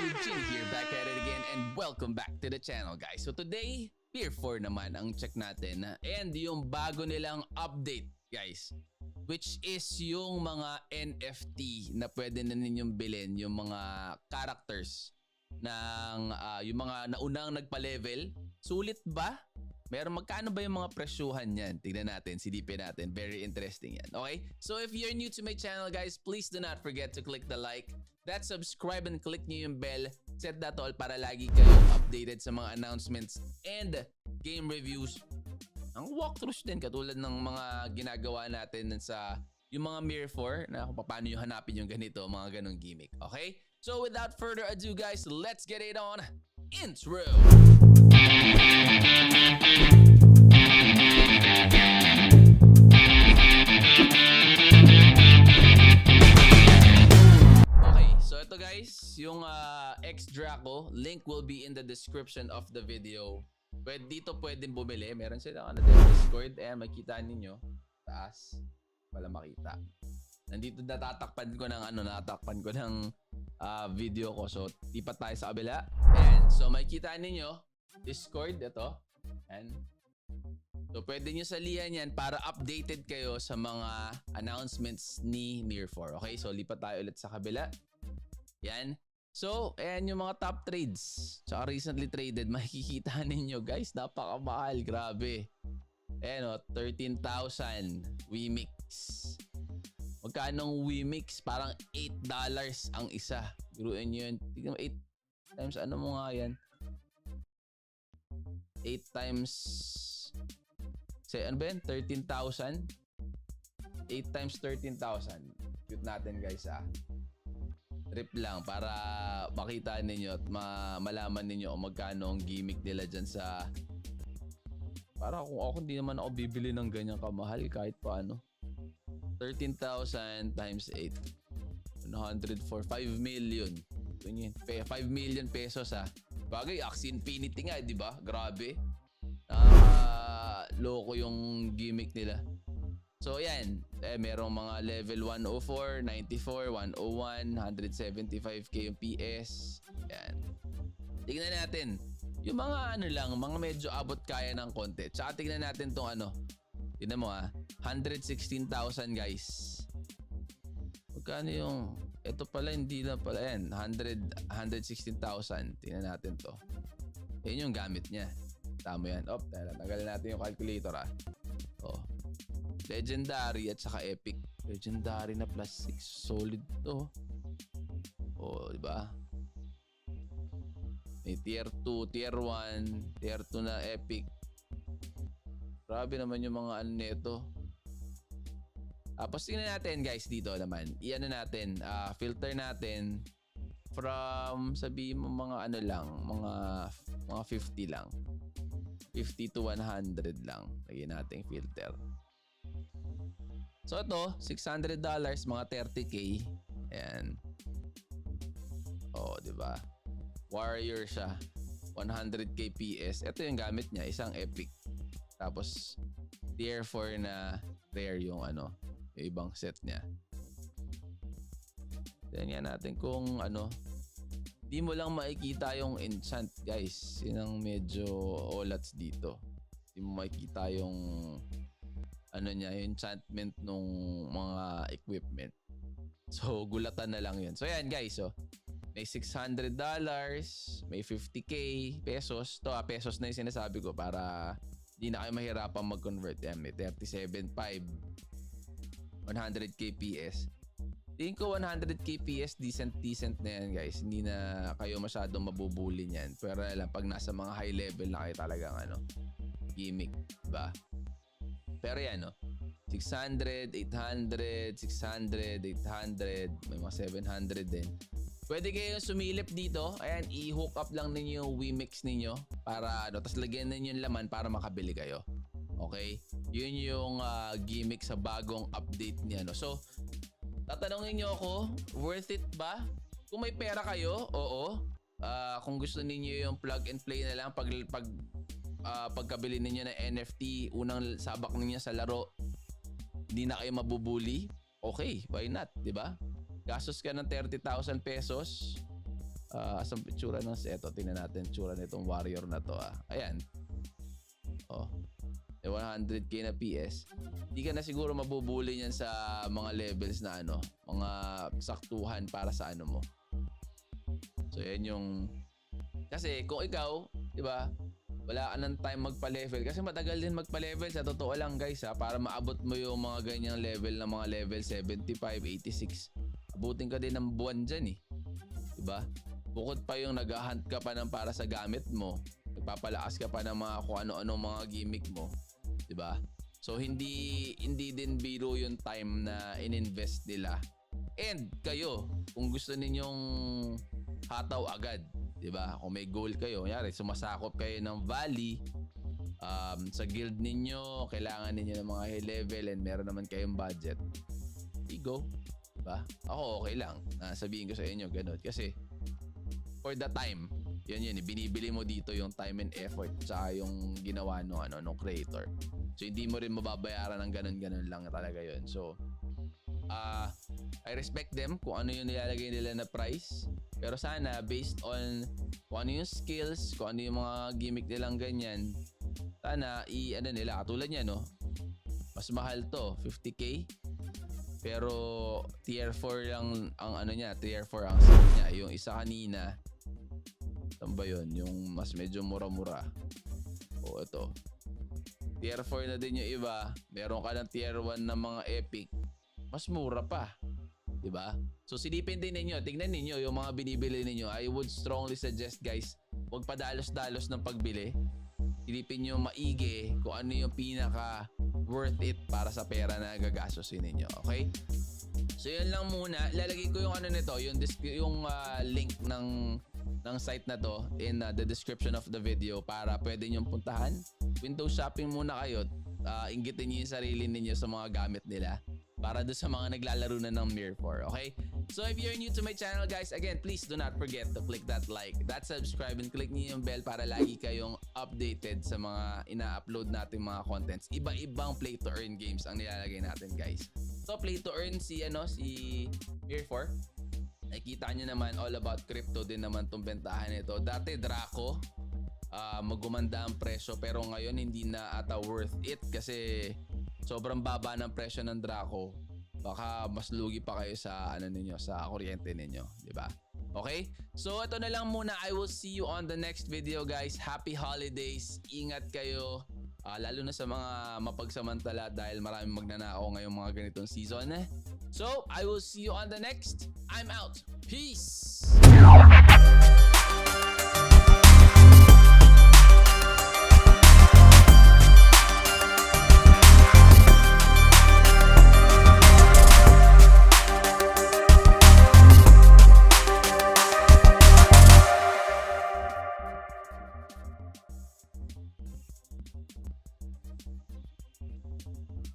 Jin here, back at it again, and welcome back to the channel, guys. So today, Pier 4 naman ang check natin, and yung bago nilang update, guys, which is yung mga NFT na pwede na ninyong bilhin, yung mga characters ng yung mga naunang nagpa-level. Sulit ba? Magkano ba yung mga presyuhan yan? Tignan natin, silipin natin. Very interesting yan. Okay? So if you're new to my channel, guys, please do not forget to click the like, that subscribe, and click nyo yung bell. Set that all para lagi kayong updated sa mga announcements and game reviews. Ang walkthroughs din, katulad ng mga ginagawa natin sa yung mga Mirror 4 na kung paano yung hanapin yung ganito, mga ganong gimmick. Okay? So without further ado, guys, let's get it on. Intro! Okay, so ito guys, yung X-Draco, link will be in the description of the video. Dito pwedeng bumili. Meron silang Discord. Makita ninyo. Taas. Wala makita. Nandito natatakpan ko ng video ko. So, lipat tayo sa kabila. And so, makikita ninyo, Discord, ito. And so, pwede nyo salihan yan para updated kayo sa mga announcements ni Mirror 4. Okay, so lipat tayo ulit sa kabila. Yan. So, ayan yung mga top trades. Tsaka recently traded. Makikita ninyo, guys. Napakamahal. Grabe. Ayan o, 13,000 Wemix. Magkano Wemix? Parang $8 ang isa. Biruin nyo yun. Tignan mo, 8 times ano mo nga yan? 8 times... Say, ano ba yan? 13,000? 8 times 13,000. Cute natin, guys, Trip lang para makita ninyo at malaman ninyo kung magkano ang gimmick nila dyan sa... Para kung ako hindi naman ako bibili ng ganyan kamahal kahit paano. 13,000 times 8. 104. 5 million. 5 million pesos Bagay, Axie Infinity nga, di ba? Grabe. Loko yung gimmick nila. So yan, merong mga level 104, 94, 101, 175k yung PS. Yan. Tingnan natin. Yung mga mga medyo abot kaya ng konti. Tsaka tingnan natin tong tingnan mo 116,000 guys. Magkano yung, ito pala hindi na pala yan. 116,000. Tingnan natin to. Yan yung gamit niya. Tama yan. Tagalin natin yung calculator Legendary at saka epic. Legendary na plus 6. Solid to. Diba? May tier 2, tier 1, tier 2 na epic. Grabe naman yung mga nito. Tapos tingnan natin guys dito naman. Natin, filter natin from sabihin mo mga mga 50 lang. 50 to 100 lang. Lagyan natin filter. So ito, $600, mga 30k. Ayan. Diba? Warrior siya. 100k PS. Ito yung gamit niya, isang epic. Tapos tier 4 na rare yung yung ibang set niya. Tingnan natin kung di mo lang makikita yung enchant, guys. Yun ang medyo olats dito. Di mo makikita yung yung enchantment nung mga equipment. So, gulatan na lang yun. So, yan guys. May $600, may 50k pesos. Pesos na yung sinasabi ko para di na kayo mahirapang mag-convert. Yan, may 37.5. 100k PS. Tingin ko 100k PS, decent na yan guys. Hindi na kayo masyadong mabubuli niyan. Pero lang, pag nasa mga high level na kayo talagang gimmick. Diba? Pero yan 600, 800, 600, 800, may mga 700 din. Pwede kayo sumilip dito. Ayan, i-hook up lang ninyo yung Wemix ninyo para tapos lagyan ninyo yung laman para makabili kayo. Okay? Yun yung gimmick sa bagong update niya. So, tatanungin nyo ako, worth it ba? Kung may pera kayo, oo. Kung gusto niyo yung plug and play na lang pagkabili ninyo ng NFT, unang sabak ninyo sa laro, hindi na kayo mabubuli, okay, why not, di ba? Gastos ka ng 30,000 pesos, Asang tsura ng set? Tingnan natin tsura nitong warrior na to. Ayan. Oh. 100k na PS. Hindi ka na siguro mabubuli niyan sa mga levels na mga saktuhan para sa mo. So yan yung kasi kung ikaw, 'di ba? Wala ka ng time magpa-level kasi matagal din magpa-level sa totoo lang guys para maabot mo yung mga ganyang level na mga level 75, 86. Abutin ka din ng buwan diyan 'Di ba? Bukod pa yung nag-hunt ka pa ng para sa gamit mo, nagpapalakas ka pa ng mga kung ano-ano mga gimmick mo, 'di ba? So hindi din biro yung time na ininvest nila. And kayo, kung gusto ninyong hataw agad, 'di ba? Kung may goal kayo, kunyari sumasakop kayo ng valley, sa guild ninyo, kailangan ninyo ng mga high level and meron naman kayong budget. Go, 'di ba? Ako okay lang. Sabihin ko sa inyo ganun kasi for the time, yun binibili mo dito yung time and effort sa yung ginawa nung creator. So hindi mo rin mababayaran ng ganun lang talaga yun. So I respect them kung ano yung nilalagay nila na price. Pero sana based on kung ano yung skills, kung ano yung mga gimmick nilang ganyan, sana nila katulad niya mas mahal to, 50k. Pero tier 4 lang ang niya, tier 4 ang set niya. Yung isa kanina, saan ba yun? Yung mas medyo mura-mura. Ito. Tier 4 na din yung iba. Meron ka ng tier 1 na mga epic. Mas mura pa. 'Di ba? So silipin din ninyo, tingnan ninyo yung mga binibili ninyo. I would strongly suggest guys, huwag padalos-dalos ng pagbili. Silipin nyo maigi kung ano yung pinaka worth it para sa pera na gagastusin ninyo. Okay? So yun lang muna. Lalagay ko yung nito, yung link ng site na to in the description of the video para pwede nyo puntahan. Window shopping muna kayo. Inggitin nyo yung sarili ninyo sa mga gamit nila para doon sa mga naglalaro na ng Mir 4, okay? So if you're new to my channel guys, again, please do not forget to click that like, that subscribe, and click niyo yung bell para lagi kayong updated sa mga ina-upload nating mga contents. Iba-ibang play to earn games ang nilalagay natin guys. So play to earn si Mir 4. Nakikita nyo naman all about crypto din naman tong bentahan nito. Dati Draco, magumanda ang presyo pero ngayon hindi na ata worth it kasi sobrang baba ng presyo ng Draco. Baka mas lugi pa kayo sa sa kuryente ninyo, 'di ba? Okay? So ito na lang muna. I will see you on the next video guys. Happy holidays. Ingat kayo. Lalo na sa mga mapagsamantala dahil maraming magnanakaw ngayong mga ganitong season. So, I will see you on the next. I'm out. Peace!